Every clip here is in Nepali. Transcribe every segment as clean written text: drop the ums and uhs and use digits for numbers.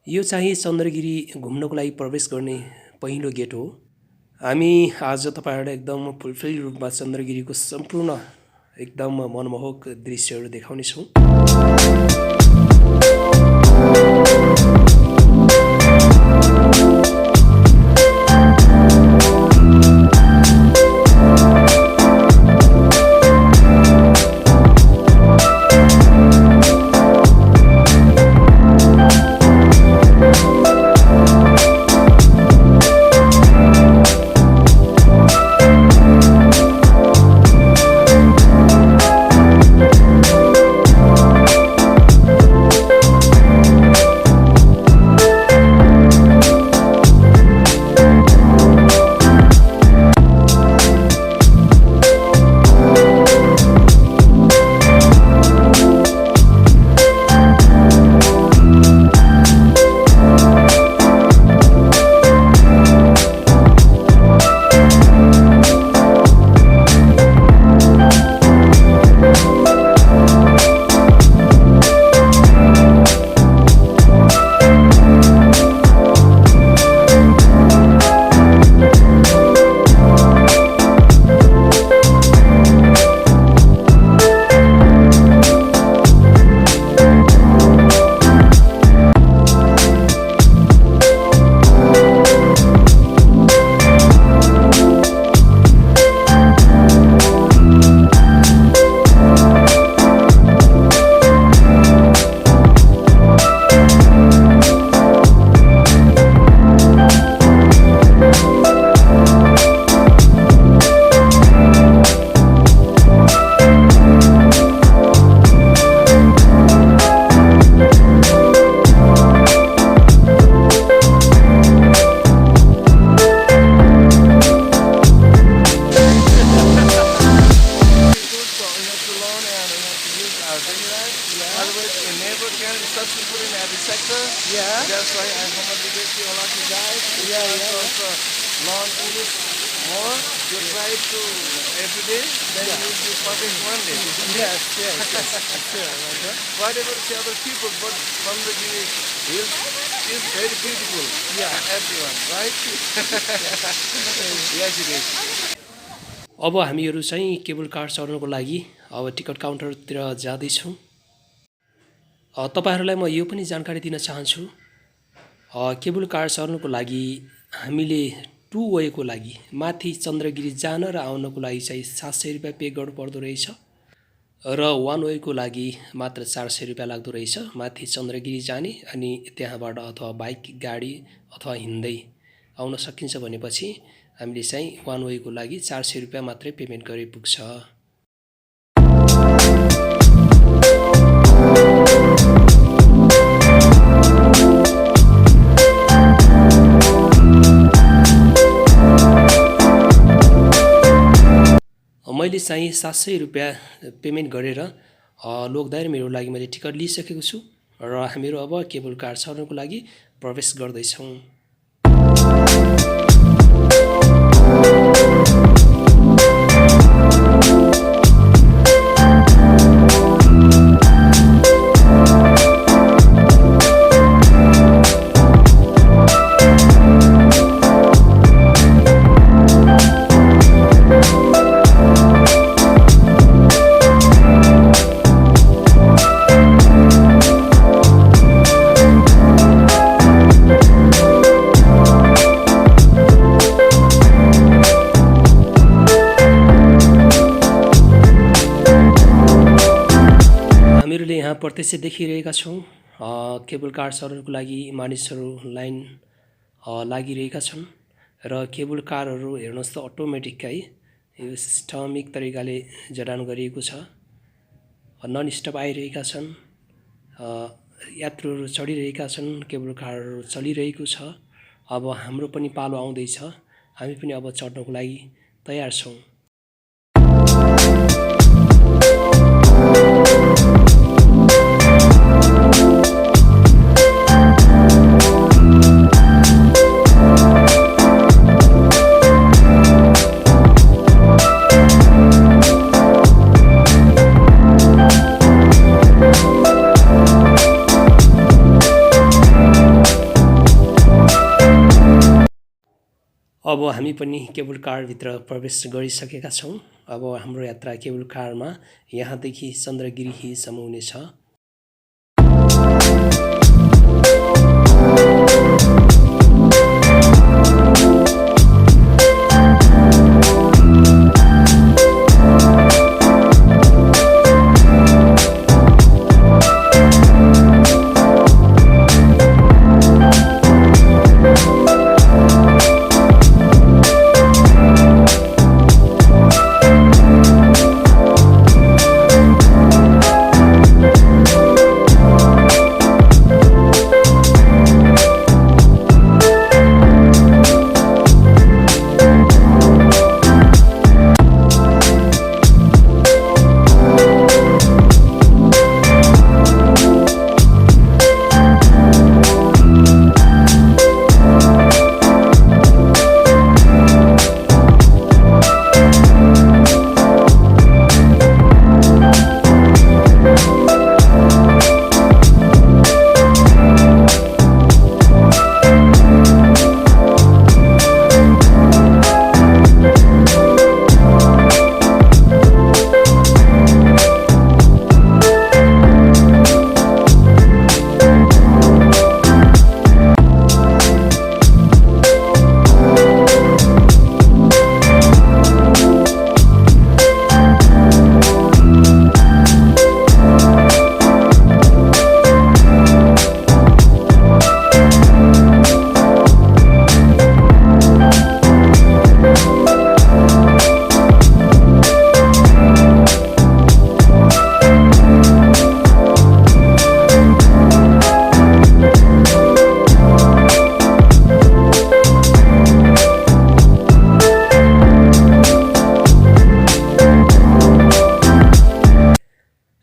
यो चाहिँ चन्द्रगिरी घुम्नको लागि प्रवेश गर्ने पहिलो गेट हो। हामी आज तपाईहरुलाई एकदम फुलफिल रूपमा चन्द्रगिरीको सम्पूर्ण एकदम मनमोहक दृश्यहरू देखाउने छौं। Otherwise, you never can successful in every sector. Yeah. That's why I motivate you all of you guys. Also learn English more. You try to every day, then you will be perfect one day. Yes. Sure. Whatever the other people, but from the hills is very beautiful. Yeah. Everyone, right? Yes, it is. अब हामीहरू चाहिँ केबल कार चढ्नको लागि अब टिकट काउन्टरतिर जाँदैछौँ। तपाईहरुलाई म यो पनि जानकारी दिन चाहन्छु, केबल कार चढ्नको लागि हामीले टु वेको लागि माथि चन्द्रगिरी जान र आउनको लागि चाहिँ 700 रुपैयाँ पे गर्नु पर्दो रहेछ र वान वेको लागि मात्र 400 रुपैयाँ लाग्दो रहेछ माथि चन्द्रगिरी जाने अनि त्यहाँबाट अथवा बाइक गाडी अथवा हिँड्दै आउन सकिन्छ भनेपछि हामीले चाहिँ वान वेको लागि 400 रुपैयाँ मात्रै पेमेन्ट गरे पुग्छ। मैले चाहिँ 700 रुपैयाँ पेमेन्ट गरेर लोकदायर मेरो लागि मैले टिकट लिइसकेको छु र हामीहरू अब केबल कार चढ्नको लागि प्रवेश गर्दैछौँ। हामीहरूले यहाँ प्रत्यक्ष देखिरहेका छौँ केबल कार चढ्नको लागि मानिसहरू लाइन लागिरहेका छन् र केबल कारहरू हेर्नुहोस् त अटोमेटिक है यो सिस्टमिक तरिकाले जडान गरिएको छ। नन स्टप आइरहेका छन्, यात्रुहरू चढिरहेका छन्, केबल कारहरू चलिरहेको छ। अब हाम्रो पनि पालो आउँदैछ, हामी पनि अब चढ्नको लागि तयार छौँ। अब हामी पनि केबल कारभित्र प्रवेश गरिसकेका छौँ। अब हाम्रो यात्रा केबल कारमा यहाँदेखि चन्द्रगिरी हिलसम्म हुनेछ।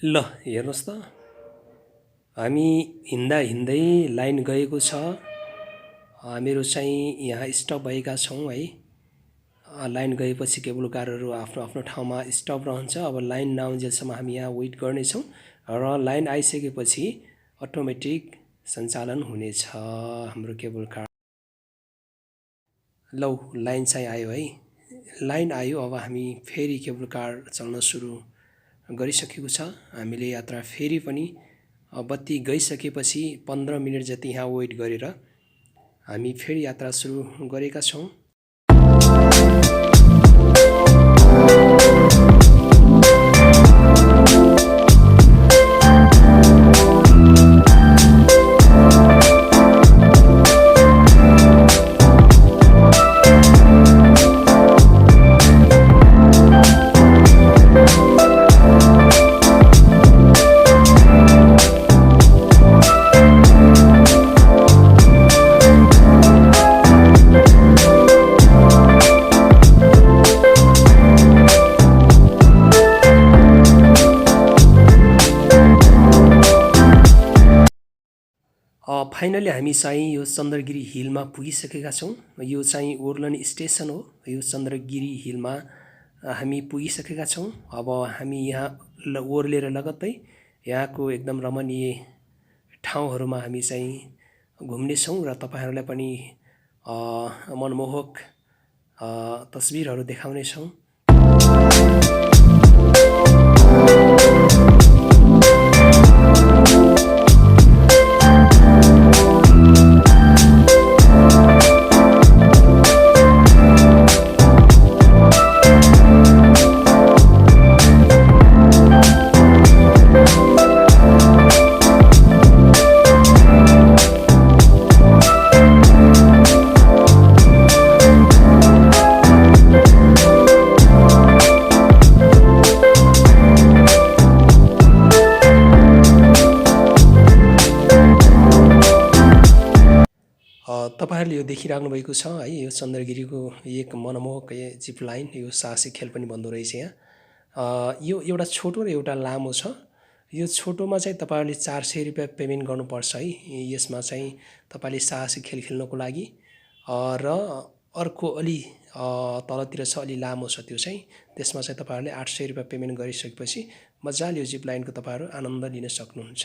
ल हेर्नुहोस् त, हामी हिँड्दा हिँड्दै लाइन गएको छ। हामीहरू चाहिँ यहाँ स्टप भएका छौँ है। लाइन गएपछि केबल कारहरू आफ्नो आफ्नो ठाउँमा स्टप रहन्छ। अब लाइन नआउन्जेलसम्म हामी यहाँ वेट गर्नेछौँ र लाइन आइसकेपछि अटोमेटिक सञ्चालन हुनेछ हाम्रो केबल कार। लौ लाइन चाहिँ आयो है। लाइन आयो, अब हामी फेरि केबल कार चल्न सुरु गरिसकेको छ। हामीले यात्रा फेरि पनि बत्ती गइसकेपछि 15 मिनट जति यहाँ वेट गरेर हामी फेरि यात्रा सुरु गरेका छौँ। फाइनली हामी चाहिँ यो चन्द्रगिरी हिलमा पुगिसकेका छौँ। यो चाहिँ ओर्लन स्टेसन हो। यो चन्द्रगिरी हिलमा हामी पुगिसकेका छौँ। अब हामी यहाँ ओर्लेर लगत्तै यहाँको एकदम रमणीय ठाउँहरूमा हामी चाहिँ घुम्नेछौँ र तपाईहरूलाई पनि मनमोहक तस्बिरहरू देखाउनेछौँ। तपाईहरुले यो देखिराख्नु भएको छ है, यो चन्द्रगिरीको एक मनमोहक जिप लाइन, यो साहसिक खेल पनि भन्दो रहेछ यहाँ। यो एउटा छोटो र एउटा लामो छ। यो छोटोमा चाहिँ तपाईहरुले 400 रुपैयाँ पेमेन्ट गर्नुपर्छ है। यसमा चाहिँ तपाईले साहसिक खेल खेल्नको लागि। र अर्को अलि तलतिर छ, अलि लामो छ त्यो चाहिँ, त्यसमा चाहिँ तपाईहरुले 800 रुपैयाँ पेमेन्ट गरिसकेपछि मजाले यो जिप लाइनको तपाईहरु आनन्द लिन सक्नुहुन्छ।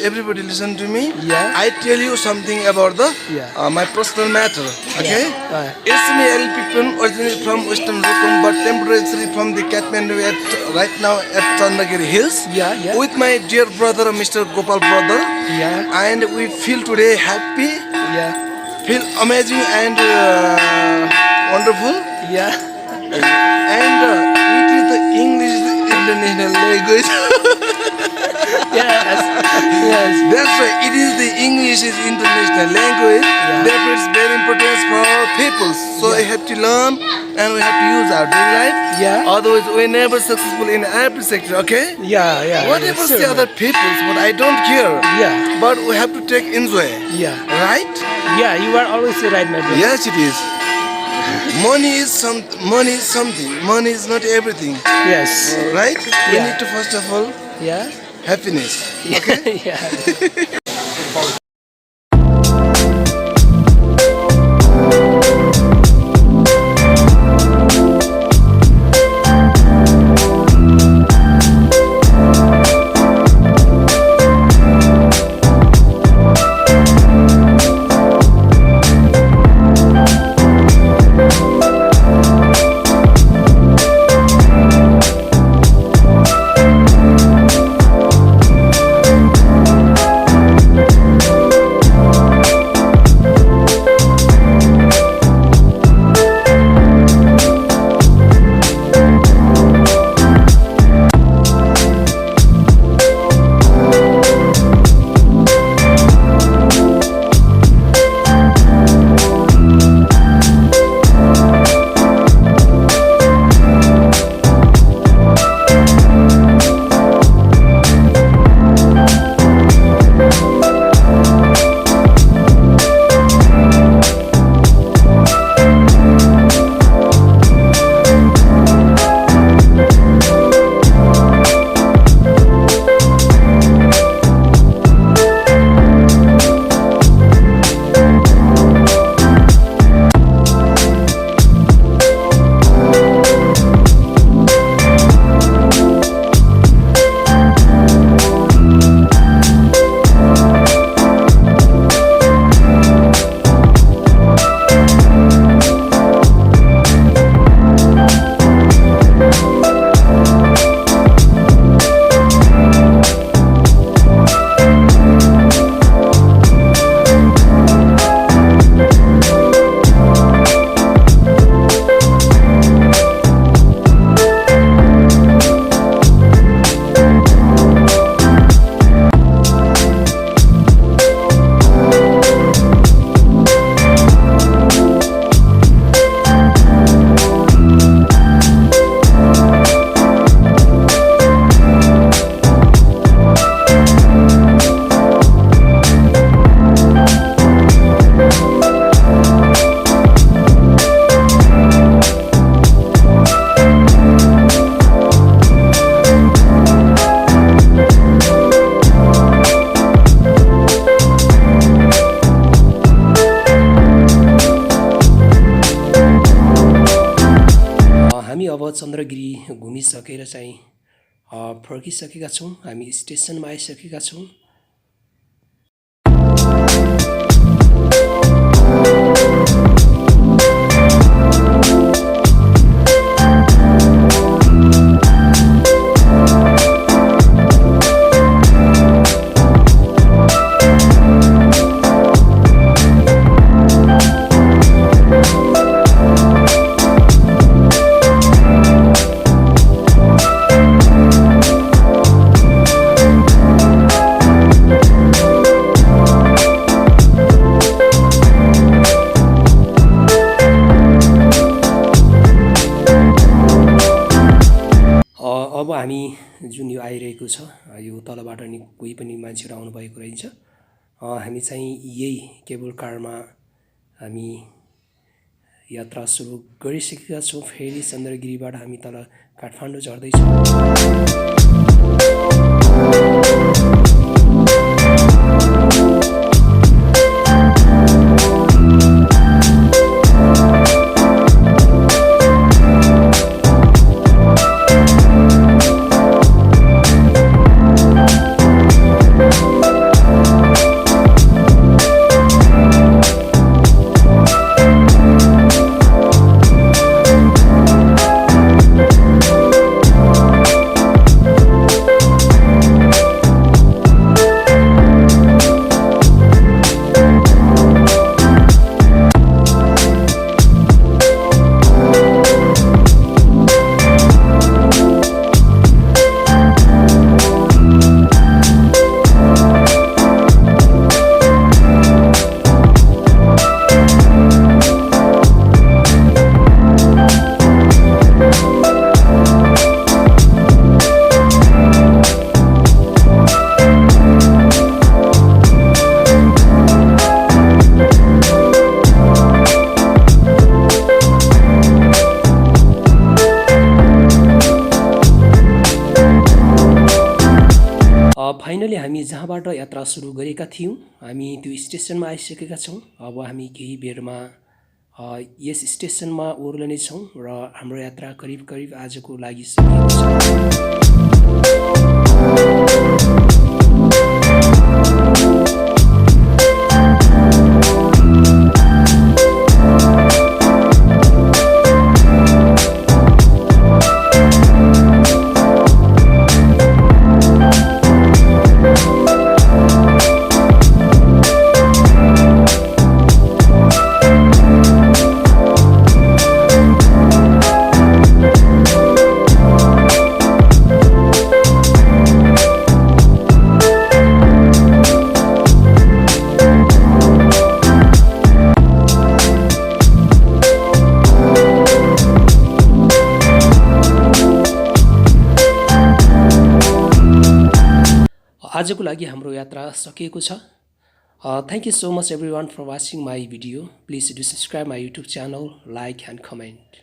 everybody listen to me. Yeah. I tell you something about the Yeah. my personal matter. Okay. Yeah. It's me El Pikun, originally from Western Rokum, but temporarily from the Kathmandu right now at Chandagiri Hills. Yeah, yeah. With my dear brother, Mr. Gopal brother. Yeah. And we feel today happy, Yeah. feel amazing and wonderful. Yeah. And it is the English international language. Yes. Yes. That's why it is the English is international language. Yeah. Therefore, it's very important for our people. So we have to learn and we have to use our daily life. Yeah. Otherwise, we're never successful in every sector. Okay. Yeah. Yeah. Whatever Sure. say other peoples, but I don't care. Yeah. But we have to take enjoy. Yeah. Right? Yeah. You are always right, my brother. Yes, it is. Money is something. Money is not everything. Yes. Right? We Yeah. need to first of all Yeah. happiness. Okay? Yeah. हामी अब चन्द्रगिरी घुमिसकेर चाहिँ फर्किसकेका छौँ। हामी स्टेसनमा आइसकेका छौँ। अब हामी जुन यो आइरहेको छ यो तलबाट नि कोही पनि मान्छेहरू आउनुभएको रहेछ। हामी चाहिँ यही केबल कारमा हामी यात्रा सुरु गरिसकेका छौँ। फेरि चन्द्रगिरीबाट हामी तल काठमाडौँ झर्दैछौँ। फाइनली हामी जहाँबाट यात्रा सुरु गरेका थियौँ हामी त्यो स्टेसनमा आइसकेका छौँ। अब हामी केही बेरमा यस स्टेसनमा ओर्लनेछौँ र हाम्रो यात्रा करिब करिब आजको लागि सकिएको छ। आजको लागि हाम्रो यात्रा सकिएको छ। Thank you so much everyone for watching my video. Please do subscribe my YouTube channel, like and comment.